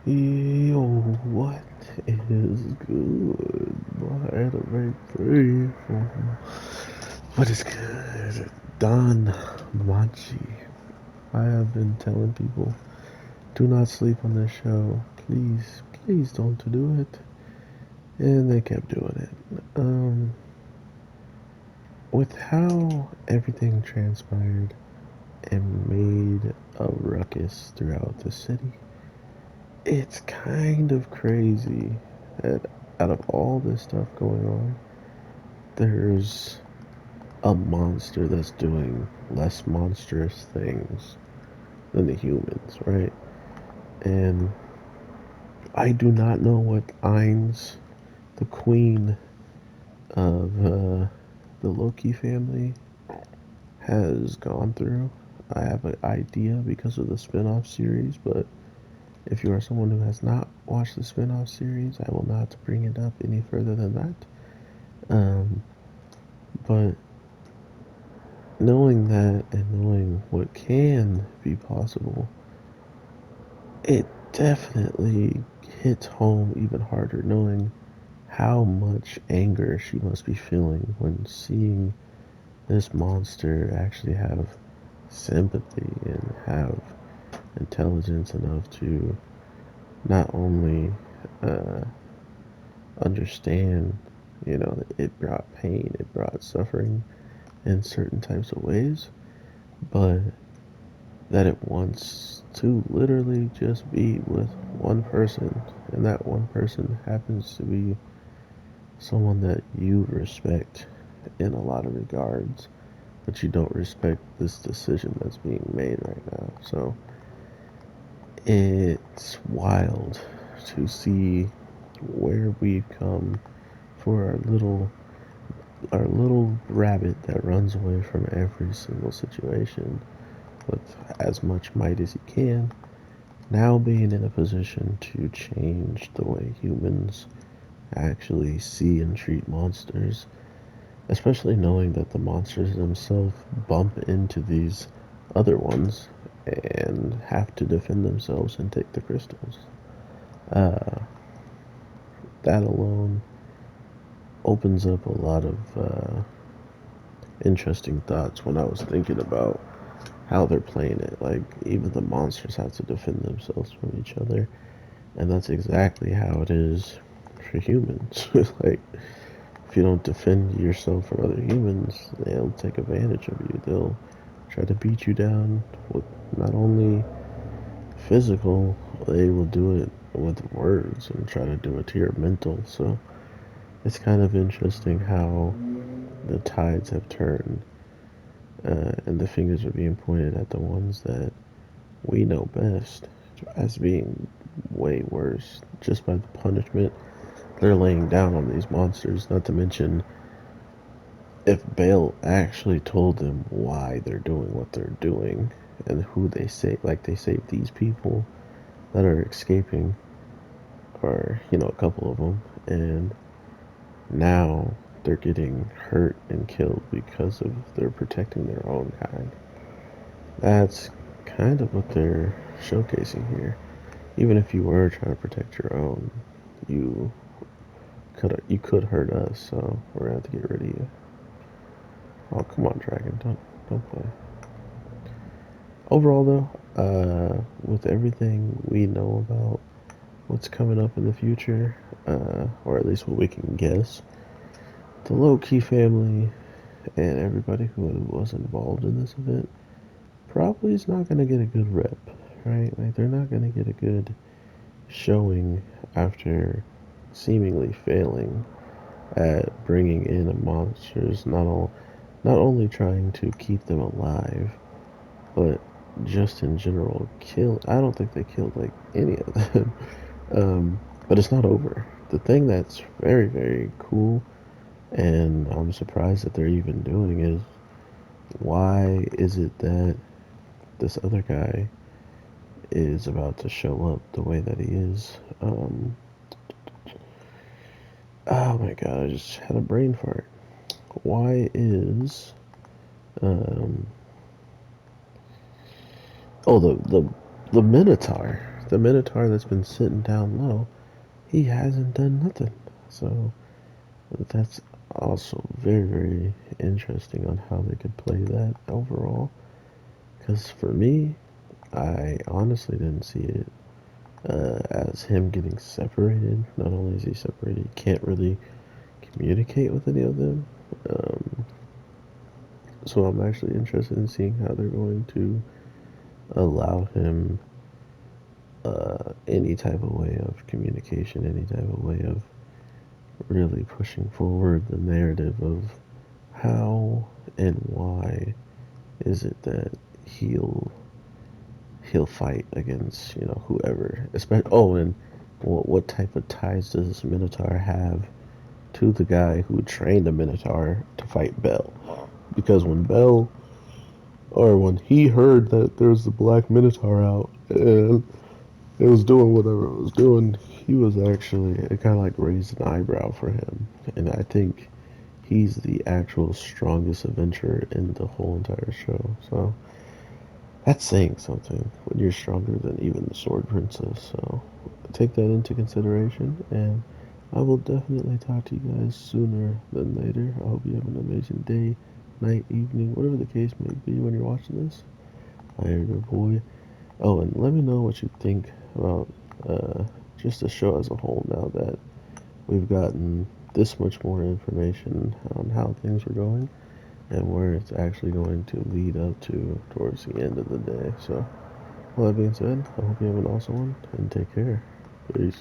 Yo, what is good? Boy, I had a very grateful. What is good? Danmachi. I have been telling people, do not sleep on this show. Please, please don't do it. And they kept doing it. With how everything transpired and made a ruckus throughout the city, it's kind of crazy that out of all this stuff going on, there's a monster that's doing less monstrous things than the humans, right? And I do not know what Ainz, the queen of the Loki family, has gone through. I have an idea because of the spin off series, but if you are someone who has not watched the spin off series, I will not bring it up any further than that. But knowing that and knowing what can be possible, it definitely hits home even harder knowing how much anger she must be feeling when seeing this monster actually have sympathy and have intelligence enough to not only uh, understand, that it brought pain, it brought suffering in certain types of ways, but that it wants to literally just be with one person, and that one person happens to be someone that you respect in a lot of regards, but you don't respect this decision that's being made right now. So it's wild to see where we've come for our little rabbit that runs away from every single situation with as much might as he can, now being in a position to change the way humans actually see and treat monsters, especially knowing that the monsters themselves bump into these other ones and have to defend themselves and take the crystals. Uh, that alone opens up a lot of interesting thoughts when I was thinking about how they're playing it. Like, even the monsters have to defend themselves from each other, and that's exactly how it is for humans. Like, if you don't defend yourself from other humans, they'll take advantage of you. They'll try to beat you down with not only physical, they will do it with words and try to do it to your mental. So it's kind of interesting how the tides have turned, and the fingers are being pointed at the ones that we know best as being way worse just by the punishment they're laying down on these monsters. Not to mention, if Bale actually told them why they're doing what they're doing and who they say, like they saved these people that are escaping, or a couple of them, and now they're getting hurt and killed because of they're protecting their own kind. That's kind of what they're showcasing here. Even if you were trying to protect your own, you you could hurt us, so we're gonna have to get rid of you. Oh, come on, Dragon, don't play. Overall, though, with everything we know about what's coming up in the future, or at least what we can guess, the low-key family and everybody who was involved in this event probably is not going to get a good rep, right? Like, they're not going to get a good showing after seemingly failing at bringing in monsters, not only trying to keep them alive, but just in general kill. I don't think they killed like any of them. But it's not over. The thing that's very, very cool, and I'm surprised that they're even doing, is why is it that this other guy is about to show up the way that he is? Oh my god, I just had a brain fart. Why is um oh the Minotaur, the Minotaur that's been sitting down low, he hasn't done nothing. So that's also very, very interesting on how they could play that overall. Because for me, I honestly didn't see it as him getting separated. Not only is he separated, he can't really communicate with any of them. Um, so I'm actually interested in seeing how they're going to allow him any type of way of communication, any type of way of really pushing forward the narrative of how and why is it that he'll he'll fight against whoever. Especially, oh, and what type of ties does this Minotaur have to the guy who trained the Minotaur to fight Bell? Because when he heard that there was the Black Minotaur out and it was doing whatever it was doing, he was actually, it kind of like raised an eyebrow for him. And I think he's the actual strongest adventurer in the whole entire show. So that's saying something when you're stronger than even the Sword Princess. So take that into consideration, and I will definitely talk to you guys sooner than later. I hope you have an amazing day, night, evening, whatever the case may be when you're watching this. I am your boy. Oh, and let me know what you think about uh, just the show as a whole now that we've gotten this much more information on how things were going and where it's actually going to lead up to towards the end of the day. So, all that being said, I hope you have an awesome one and take care. Peace.